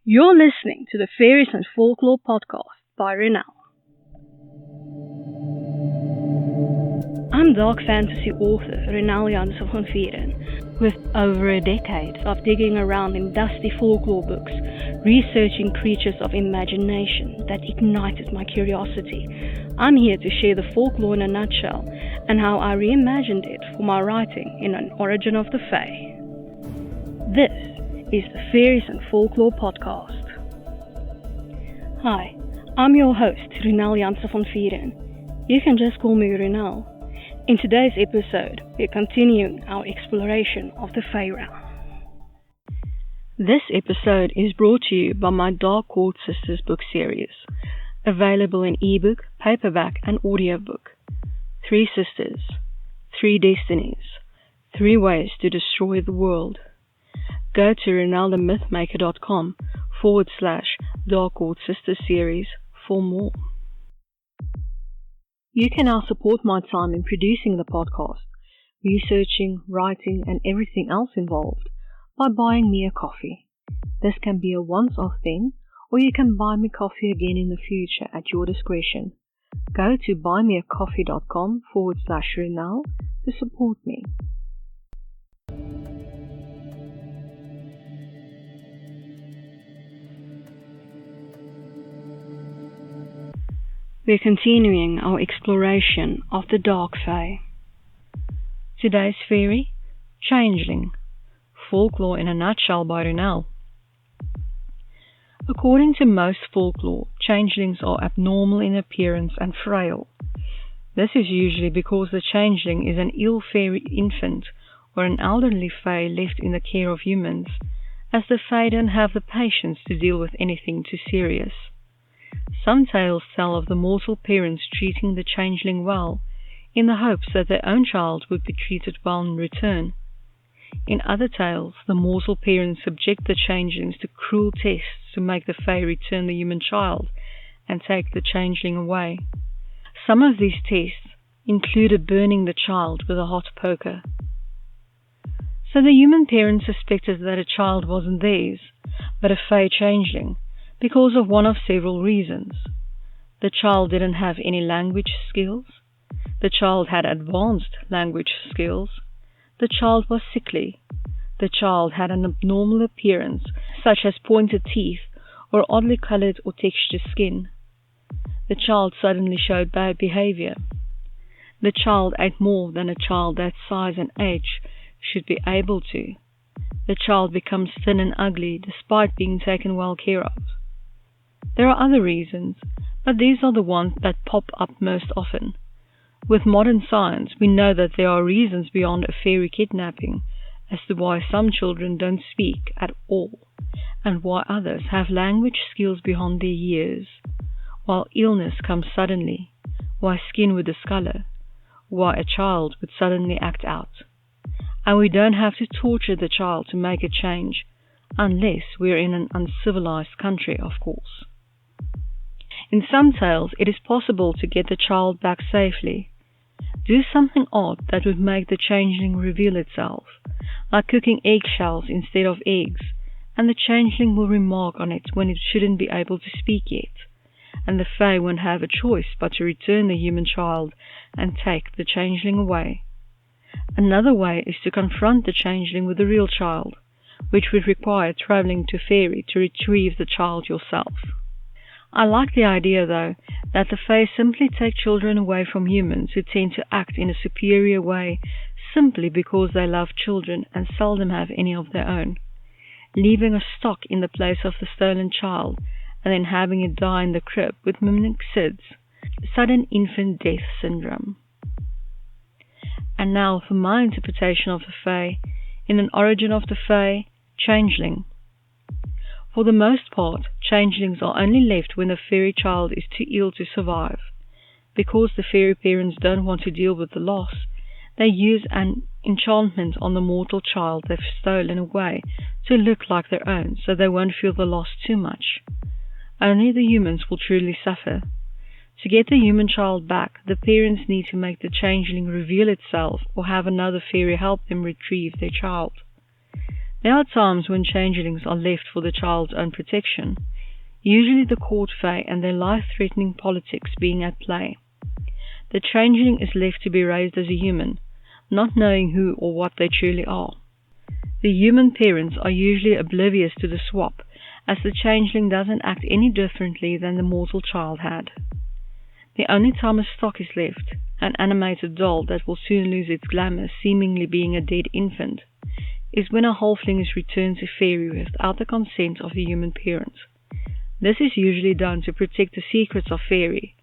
You're listening to the Faeries and Folklore podcast by Ronel. I'm dark fantasy author Ronel Janse van Vuuren. With over a decade of digging around in dusty folklore books, researching creatures of imagination that ignited my curiosity, I'm here to share the folklore in a nutshell and how I reimagined it for my writing in An Origin of the Fae. This is the Faeries and Folklore podcast. Hi, I'm your host Ronel Janse van Vuuren. You can just call me Ronel. In today's episode, we're continuing our exploration of the Fae realm. This episode is brought to you by my Dark Court Sisters book series, available in ebook, paperback, and audiobook. 3 sisters, 3 destinies, 3 ways to destroy the world. Go to ronelthemythmaker.com/Dark Court Sisters series for more. You can now support my time in producing the podcast, researching, writing, and everything else involved by buying me a coffee. This can be a once-off thing, or you can buy me coffee again in the future at your discretion. Go to buymeacoffee.com/Ronel to support me. We're continuing our exploration of the Dark Fae. Today's fairy, Changeling, Folklore in a Nutshell by Ronel. According to most folklore, changelings are abnormal in appearance and frail. This is usually because the changeling is an ill fairy infant or an elderly fae left in the care of humans, as the fae don't have the patience to deal with anything too serious. Some tales tell of the mortal parents treating the changeling well, in the hopes that their own child would be treated well in return. In other tales, the mortal parents subject the changelings to cruel tests to make the fae return the human child and take the changeling away. Some of these tests included burning the child with a hot poker. So the human parents suspected that a child wasn't theirs, but a fae changeling, because of one of several reasons. The child didn't have any language skills. The child had advanced language skills. The child was sickly. The child had an abnormal appearance, such as pointed teeth or oddly colored or textured skin. The child suddenly showed bad behavior. The child ate more than a child that size and age should be able to. The child becomes thin and ugly despite being taken well care of. There are other reasons, but these are the ones that pop up most often. With modern science, we know that there are reasons beyond a fairy kidnapping as to why some children don't speak at all, and why others have language skills beyond their years, while illness comes suddenly, why skin would discolor, why a child would suddenly act out. And we don't have to torture the child to make a change, unless we're in an uncivilized country, of course. In some tales, it is possible to get the child back safely. Do something odd that would make the changeling reveal itself, like cooking eggshells instead of eggs, and the changeling will remark on it when it shouldn't be able to speak yet, and the fae won't have a choice but to return the human child and take the changeling away. Another way is to confront the changeling with the real child, which would require traveling to fairy to retrieve the child yourself. I like the idea, though, that the fae simply take children away from humans who tend to act in a superior way simply because they love children and seldom have any of their own, leaving a stock in the place of the stolen child and then having it die in the crib with mimic SIDS, sudden infant death syndrome. And now for my interpretation of the fae in An Origin of the Fae, Changeling. For the most part, changelings are only left when the fairy child is too ill to survive. Because the fairy parents don't want to deal with the loss, they use an enchantment on the mortal child they've stolen away to look like their own, so they won't feel the loss too much. Only the humans will truly suffer. To get the human child back, the parents need to make the changeling reveal itself or have another fairy help them retrieve their child. There are times when changelings are left for the child's own protection, usually the court fae and their life-threatening politics being at play. The changeling is left to be raised as a human, not knowing who or what they truly are. The human parents are usually oblivious to the swap, as the changeling doesn't act any differently than the mortal child had. The only time a stock is left, an animated doll that will soon lose its glamour seemingly being a dead infant, is when a halfling is returned to fairy without the consent of the human parent. This is usually done to protect the secrets of fairy,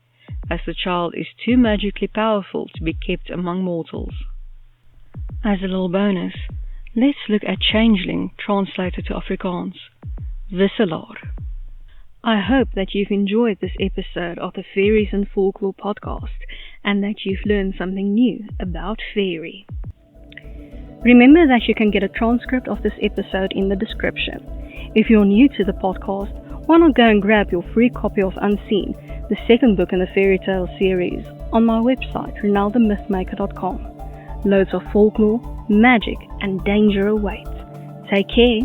as the child is too magically powerful to be kept among mortals. As a little bonus, let's look at changeling translated to Afrikaans, wisselaar. I hope that you've enjoyed this episode of the Faeries and Folklore podcast and that you've learned something new about fairy. Remember that you can get a transcript of this episode in the description. If you're new to the podcast, why not go and grab your free copy of Unseen, the second book in the fairy tale series, on my website, ronelthemythmaker.com. Loads of folklore, magic, and danger awaits. Take care.